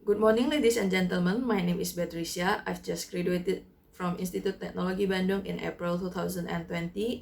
Good morning, ladies and gentlemen. My name is Beatricia. I've just graduated from Institut Teknologi Bandung in April 2020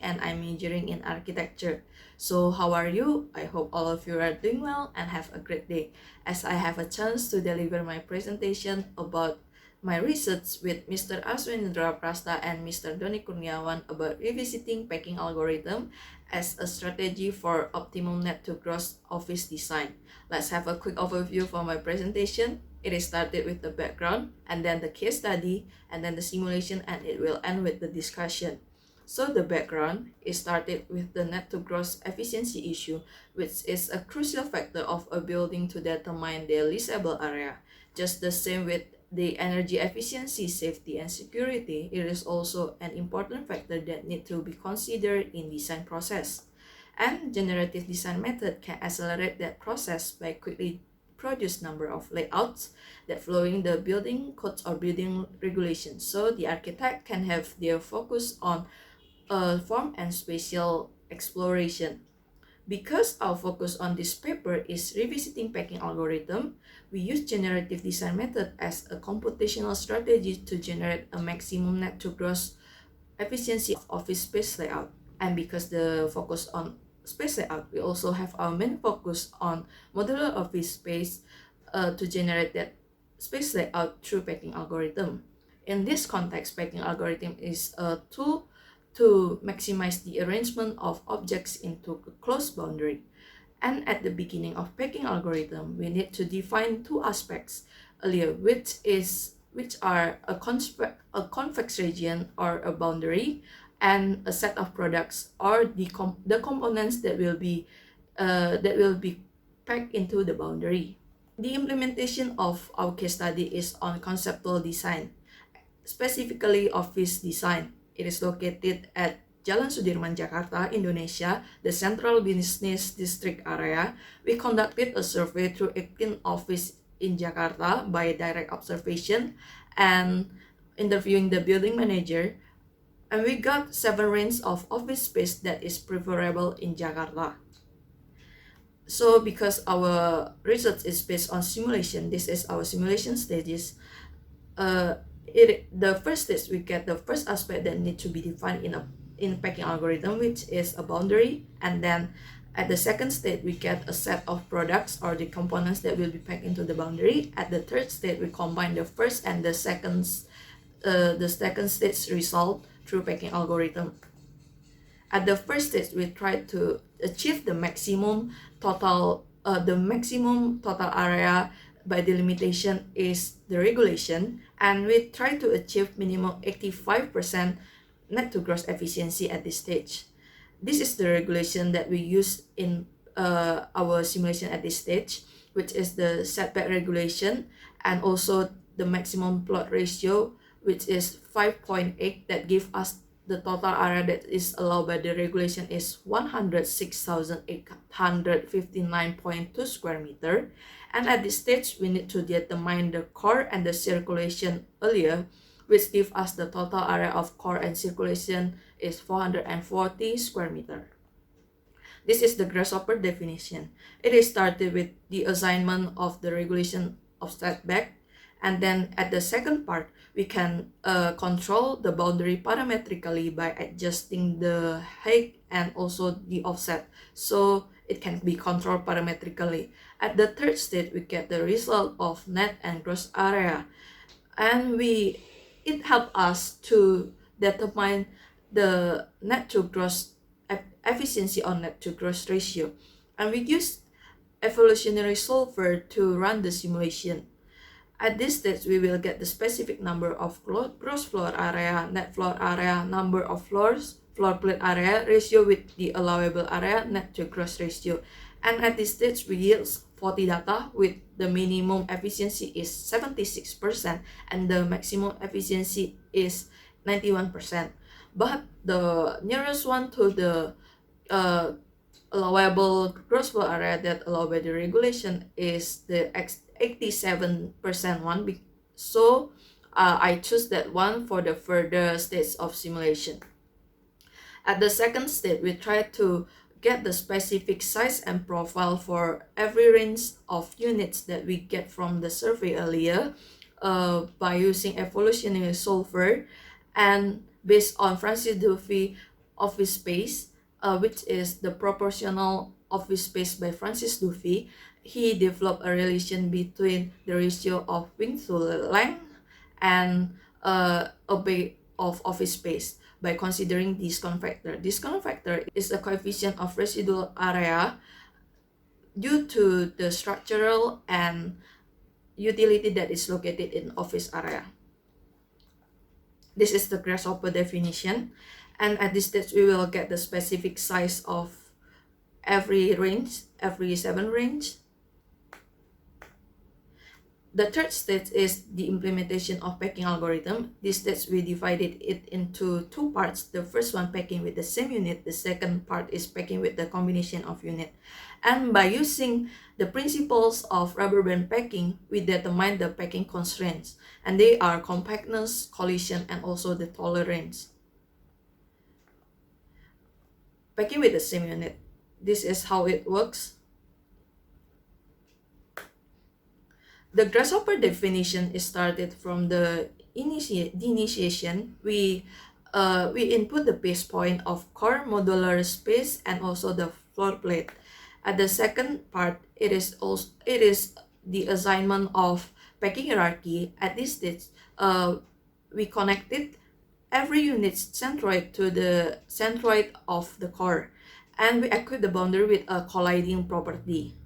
and I'm majoring in architecture. So how are you? I hope all of you are doing well and have a great day as I have a chance to deliver my presentation about my research with Mr. Aswin Indraprastha and Mr. Donny Koerniawan about revisiting packing algorithm as a strategy for optimum net to gross office design. Let's have a quick overview for my presentation. It is started with the background, and then the case study, and then the simulation, and it will end with the discussion. So the background is started with the net to gross efficiency issue, which is a crucial factor of a building to determine the leasable area. Just the same with the energy efficiency, safety, and security, it is also an important factor that need to be considered in design process. And generative design method can accelerate that process by quickly produce number of layouts that following the building codes or building regulations. So the architect can have their focus on form and spatial exploration. Because our focus on this paper is revisiting packing algorithm, we use generative design method as a computational strategy to generate a maximum net to gross efficiency of office space layout. And because the focus on space layout, we also have our main focus on modular office space to generate that space layout through packing algorithm. In this context, packing algorithm is a tool to maximize the arrangement of objects into a closed boundary. And at the beginning of packing algorithm, we need to define two aspects earlier, which are a convex region or a boundary, and a set of products or the components that will be packed into the boundary. The implementation of our case study is on conceptual design, specifically office design. It is located at Jalan Sudirman, Jakarta, Indonesia, the central business district area. We conducted a survey through 18 offices in Jakarta by direct observation and interviewing the building manager, and we got 7 ranges of office space that is preferable in Jakarta. So because our research is based on simulation, this is our simulation stages. The first stage, we get the first aspect that need to be defined in packing algorithm, which is a boundary, and then at the second stage we get a set of products or the components that will be packed into the boundary. At the third stage, we combine the first and the second stage result through packing algorithm. At the first stage, we try to achieve the maximum total area by delimitation is the regulation, and we try to achieve minimum 85% net to gross efficiency at this stage. This is the regulation that we use in our simulation at this stage, which is the setback regulation, and also the maximum plot ratio, which is 5.8, that give us the total area that is allowed by the regulation is 106,859.2 square meter. And at this stage, we need to determine the core and the circulation earlier, which give us the total area of core and circulation is 440 square meter. This is the grasshopper definition. It is started with the assignment of the regulation of setback, and then at the second part, we can control the boundary parametrically by adjusting the height and also the offset, so it can be controlled parametrically. At the third stage, we get the result of net and gross area, and it helps us to determine the net to gross efficiency or net to gross ratio. And we use evolutionary solver to run the simulation. At this stage, we will get the specific number of gross floor area, net floor area, number of floors, floor plate area, ratio with the allowable area, net to gross ratio. And at this stage, we yield 40 data with the minimum efficiency is 76% and the maximum efficiency is 91%. But the nearest one to the allowable gross floor area that allowed by the regulation is the 87% one. So I choose that one for the further stage of simulation. At the second stage, we try to get the specific size and profile for every range of units that we get from the survey earlier by using evolutionary solver, and based on Francis Duffy office space, which is the proportional office space by Francis Duffy, he developed a relation between the ratio of width to length and a bit of office space by considering discount factor. Discount factor is a coefficient of residual area due to the structural and utility that is located in office area. This is the grasshopper definition, and at this stage we will get the specific size of every range, every 7 range. The third stage is the implementation of packing algorithm. This stage we divided it into 2 parts. The first one packing with the same unit. The second part is packing with the combination of unit. And by using the principles of rubber band packing, we determine the packing constraints. And they are compactness, collision, and also the tolerance. Packing with the same unit. This is how it works. The grasshopper definition is started from the initiation. We input the base point of core, modular space, and also the floor plate. At the second part, it is the assignment of packing hierarchy. At this stage, we connected every unit's centroid to the centroid of the core, and we equip the boundary with a colliding property.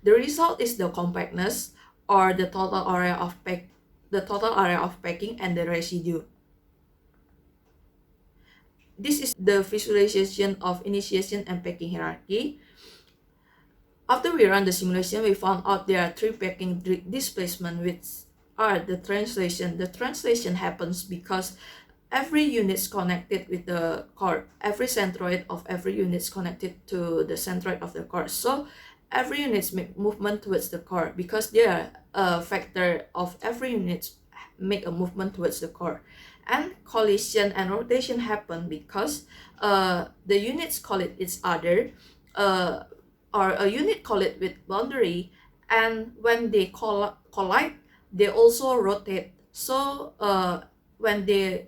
The result is the compactness, or the total area of packing and the residue. This is the visualization of initiation and packing hierarchy. After we run the simulation, we found out there are 3 packing displacements, which are the translation. The translation happens because every unit is connected with the core. Every centroid of every unit is connected to the centroid of the core. So every unit make movement towards the core because they are a factor of every unit make a movement towards the core. And collision and rotation happen because the units collide each other, or a unit collide with boundary, and when they collide, they also rotate. So when they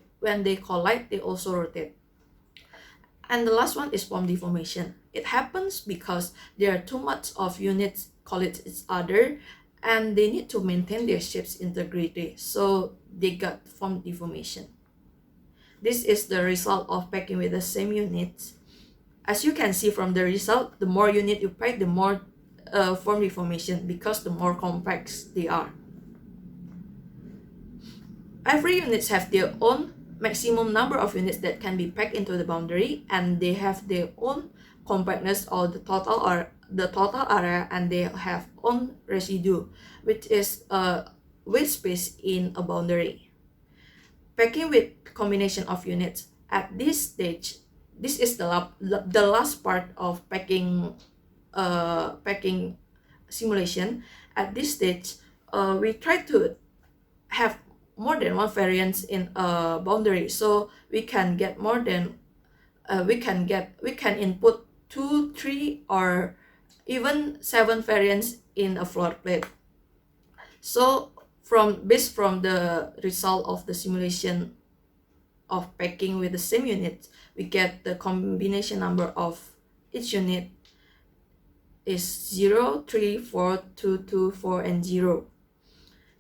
collide, they also rotate. And the last one is form deformation. It happens because there are too much of units collide each other and they need to maintain their shape's integrity. So they got form deformation. This is the result of packing with the same units. As you can see from the result, the more unit you pack, the more form deformation because the more compact they are. Every units have their own maximum number of units that can be packed into the boundary, and they have their own compactness, or the total area, and they have own residue, which is weight space in a boundary. Packing with combination of units. At this stage, this is the last part of packing simulation. At this stage, we try to have more than one variance in a boundary, so we can get more than we can input 2, 3, or even 7 variants in a floor plate. So based from the result of the simulation of packing with the same unit, we get the combination number of each unit is 0, 3, 4, 2, 2, 4, and 0.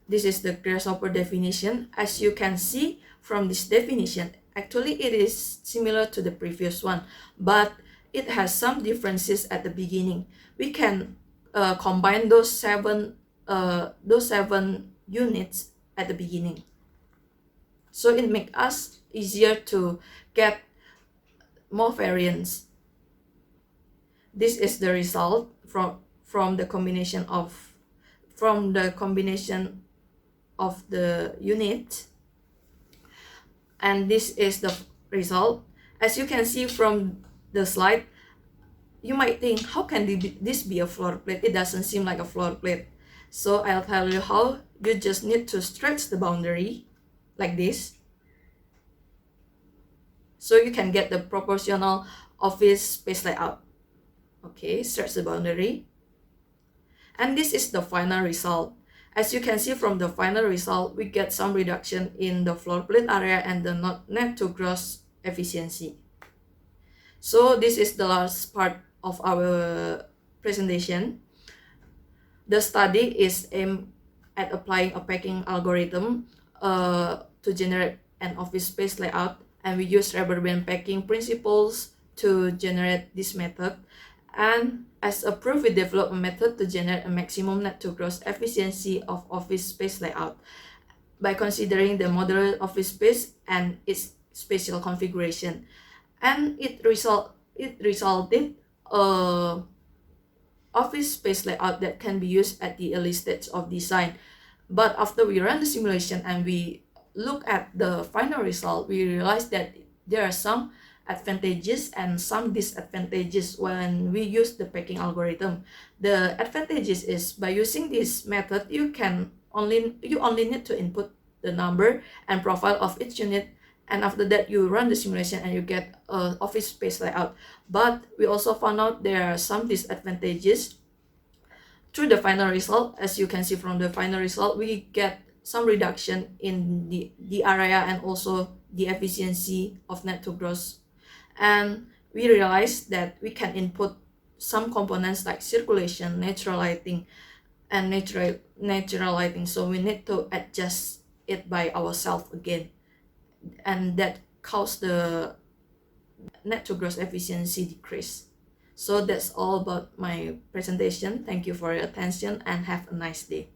This is the grasshopper definition. As you can see from this definition, actually it is similar to the previous one, but it has some differences at the beginning. We can combine those seven units at the beginning. So it makes us easier to get more variance. This is the result from the combination of the unit, and this is the result. As you can see from the slide, you might think, how can this be a floor plate? It doesn't seem like a floor plate. So I'll tell you how. You just need to stretch the boundary like this, so you can get the proportional office space layout. Okay, stretch the boundary. And this is the final result. As you can see from the final result, we get some reduction in the floor plate area and the net to gross efficiency. So this is the last part of our presentation. The study is aimed at applying a packing algorithm to generate an office space layout, and we use rubber band packing principles to generate this method. And as a proof, we developed a method to generate a maximum net to gross efficiency of office space layout by considering the modular office space and its spatial configuration. And it resulted a office space layout that can be used at the early stage of design. But after we run the simulation and we look at the final result, we realize that there are some advantages and some disadvantages when we use the packing algorithm. The advantages is by using this method, you only need to input the number and profile of each unit, and after that you run the simulation and you get a office space layout. But we also found out there are some disadvantages. Through the final result, as you can see from the final result, we get some reduction in the area and also the efficiency of net to gross. And we realized that we can input some components like circulation, natural lighting, and natural lighting, so we need to adjust it by ourselves again, and that caused the net to gross efficiency decrease. So that's all about my presentation. Thank you for your attention and have a nice day.